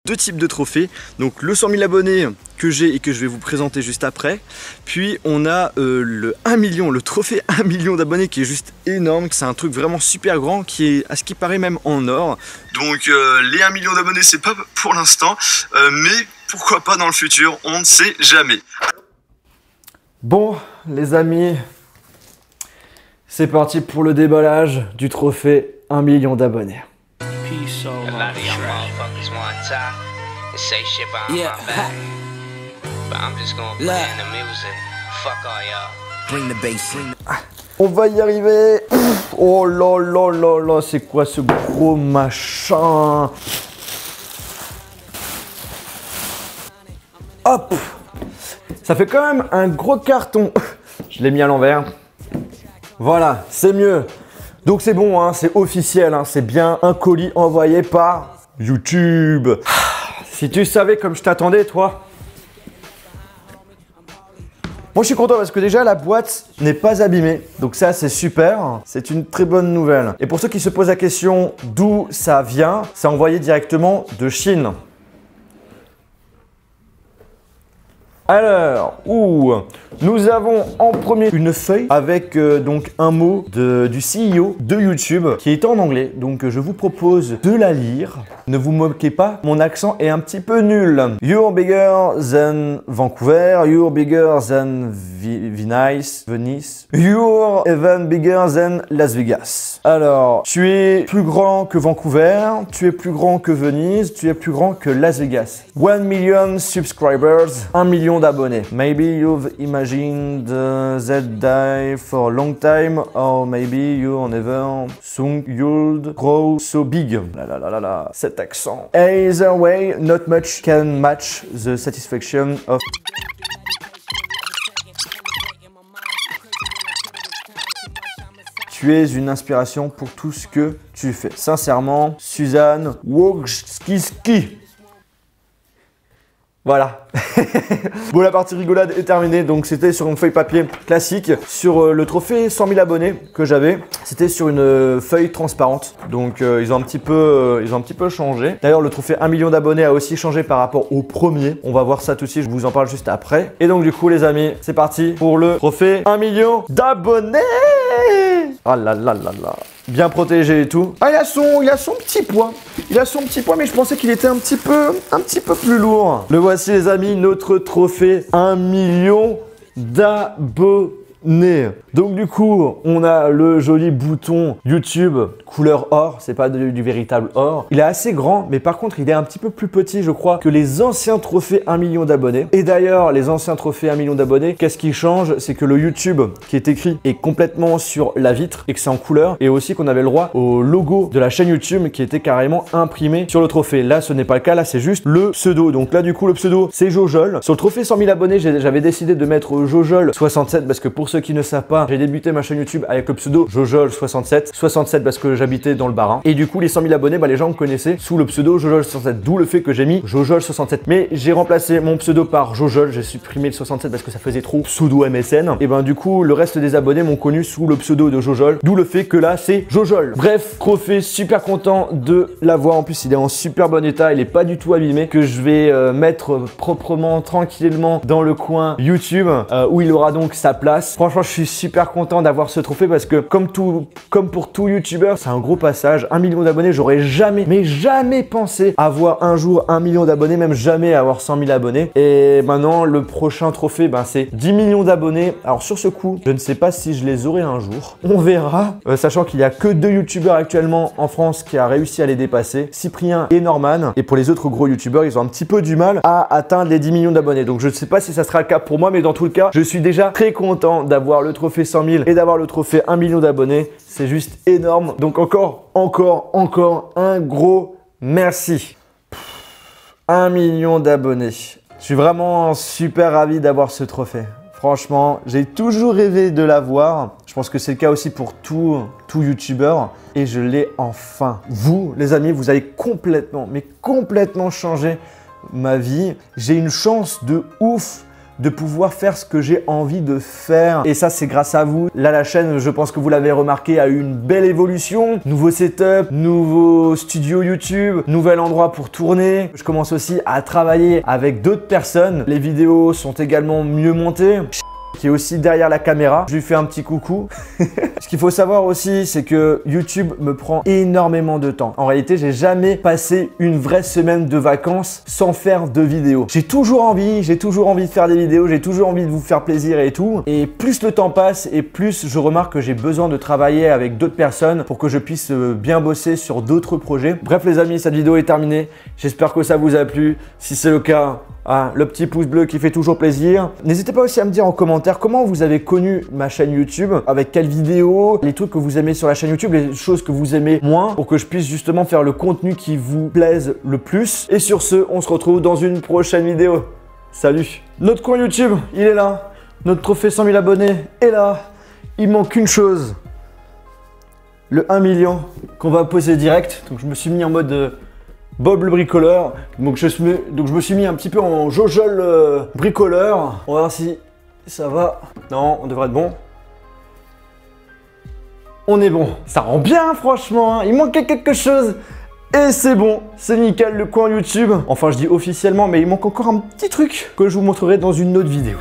deux types de trophées. Donc le 100 000 abonnés que j'ai et que je vais vous présenter juste après. Puis on a le 1 million, le trophée 1 million d'abonnés qui est juste énorme. C'est un truc vraiment super grand qui est à ce qui paraît même en or. Donc les 1 million d'abonnés c'est pas pour l'instant, mais pourquoi pas dans le futur, on ne sait jamais. Bon les amis, c'est parti pour le déballage du trophée 1 million d'abonnés. On va y arriver. Oh là là là là, c'est quoi ce gros machin? Hop, ça fait quand même un gros carton. Je l'ai mis à l'envers. Voilà, c'est mieux. Donc c'est bon, hein, c'est officiel, hein, c'est bien un colis envoyé par YouTube. Si tu savais comme je t'attendais, toi. Moi je suis content parce que déjà la boîte n'est pas abîmée. Donc ça c'est super, c'est une très bonne nouvelle. Et pour ceux qui se posent la question d'où ça vient, c'est envoyé directement de Chine. Alors, nous avons en premier une feuille avec donc un mot du CEO de YouTube qui est en anglais. Donc je vous propose de la lire. Ne vous moquez pas, mon accent est un petit peu nul. You're bigger than Vancouver, you're bigger than Venice, you're even bigger than Las Vegas. Alors, tu es plus grand que Vancouver, tu es plus grand que Venise, tu es plus grand que Las Vegas. 1 million subscribers, 1 million d'abonnés. Maybe you've imagined that die for a long time, or maybe you never soon you'll grow so big. La. Cet accent. Either way, not much can match the satisfaction of. Tu es une inspiration pour tout ce que tu fais. Sincèrement, Suzanne Wojcicki. Voilà. Bon, la partie rigolade est terminée. Donc, c'était sur une feuille papier classique. Sur le trophée 100 000 abonnés que j'avais, c'était sur une feuille transparente. Donc, ils ont un petit peu changé. D'ailleurs, le trophée 1 million d'abonnés a aussi changé par rapport au premier. On va voir ça tout de suite. Je vous en parle juste après. Et donc, du coup, les amis, c'est parti pour le trophée 1 million d'abonnés. Ah là là là là. Bien protégé et tout. Ah, il a son petit poids. Il a son petit poids, mais je pensais qu'il était un petit peu plus lourd. Le voici les amis, notre trophée 1 million d'abonnés. Donc du coup, on a le joli bouton YouTube couleur or, c'est pas du véritable or. Il est assez grand, mais par contre, il est un petit peu plus petit, je crois, que les anciens trophées 1 million d'abonnés. Et d'ailleurs, les anciens trophées 1 million d'abonnés, qu'est-ce qui change? C'est que le YouTube qui est écrit est complètement sur la vitre et que c'est en couleur. Et aussi qu'on avait le droit au logo de la chaîne YouTube qui était carrément imprimé sur le trophée. Là, ce n'est pas le cas, là, c'est juste le pseudo. Donc là, du coup, le pseudo, c'est Jojol. Sur le trophée 100 000 abonnés, j'avais décidé de mettre Jojol 67 parce que pour ceux qui ne savent pas, j'ai débuté ma chaîne YouTube avec le pseudo Jojol 67. 67 parce que j'habitais dans le Bas-Rhin. Et du coup, les 100 000 abonnés, les gens me connaissaient sous le pseudo Jojol 67. D'où le fait que j'ai mis Jojol 67. Mais j'ai remplacé mon pseudo par Jojol. J'ai supprimé le 67 parce que ça faisait trop pseudo MSN. Et ben du coup, le reste des abonnés m'ont connu sous le pseudo de Jojol. D'où le fait que là, c'est Jojol. Bref, trophée, super content de l'avoir. En plus, il est en super bon état. Il est pas du tout abîmé. Que je vais mettre proprement, tranquillement dans le coin YouTube où il aura donc sa place. Franchement, je suis super content d'avoir ce trophée parce que comme pour tout youtubeur, c'est un gros passage. 1 million d'abonnés, j'aurais jamais, mais jamais pensé avoir un jour 1 million d'abonnés, même jamais avoir 100 000 abonnés. Et maintenant, le prochain trophée, c'est 10 millions d'abonnés. Alors sur ce coup, je ne sais pas si je les aurai un jour. On verra, sachant qu'il n'y a que 2 youtubeurs actuellement en France qui a réussi à les dépasser, Cyprien et Norman. Et pour les autres gros youtubeurs, ils ont un petit peu du mal à atteindre les 10 millions d'abonnés. Donc je ne sais pas si ça sera le cas pour moi, mais dans tout le cas, je suis déjà très content d'avoir le trophée 100 000 et d'avoir le trophée 1 million d'abonnés. C'est juste énorme. Donc encore un gros merci. 1 million d'abonnés. Je suis vraiment super ravi d'avoir ce trophée. Franchement, j'ai toujours rêvé de l'avoir. Je pense que c'est le cas aussi pour tout youtubeur. Et je l'ai enfin. Vous, les amis, vous allez complètement changer ma vie. J'ai une chance de ouf de pouvoir faire ce que j'ai envie de faire. Et ça, c'est grâce à vous. Là, la chaîne, je pense que vous l'avez remarqué, a eu une belle évolution. Nouveau setup, nouveau studio YouTube, nouvel endroit pour tourner. Je commence aussi à travailler avec d'autres personnes. Les vidéos sont également mieux montées. Qui est aussi derrière la caméra. Je lui fais un petit coucou. Ce qu'il faut savoir aussi, c'est que YouTube me prend énormément de temps. En réalité, j'ai jamais passé une vraie semaine de vacances sans faire de vidéos. J'ai toujours envie de faire des vidéos, j'ai toujours envie de vous faire plaisir et tout. Et plus le temps passe et plus je remarque que j'ai besoin de travailler avec d'autres personnes pour que je puisse bien bosser sur d'autres projets. Bref les amis, cette vidéo est terminée. J'espère que ça vous a plu. Si c'est le cas, le petit pouce bleu qui fait toujours plaisir. N'hésitez pas aussi à me dire en commentaire comment vous avez connu ma chaîne YouTube, avec quelles vidéos, les trucs que vous aimez sur la chaîne YouTube, les choses que vous aimez moins, pour que je puisse justement faire le contenu qui vous plaise le plus. Et sur ce, on se retrouve dans une prochaine vidéo. Salut! Notre coin YouTube, il est là. Notre trophée 100 000 abonnés est là. Il manque une chose. Le 1 million qu'on va poser direct. Donc je me suis mis en mode... Bob le bricoleur, donc je me suis mis un petit peu en Jojol bricoleur. On va voir si ça va. Non, on devrait être bon. On est bon. Ça rend bien franchement, hein. Il manquait quelque chose. Et c'est bon, c'est nickel le coin YouTube. Enfin je dis officiellement, mais il manque encore un petit truc que je vous montrerai dans une autre vidéo.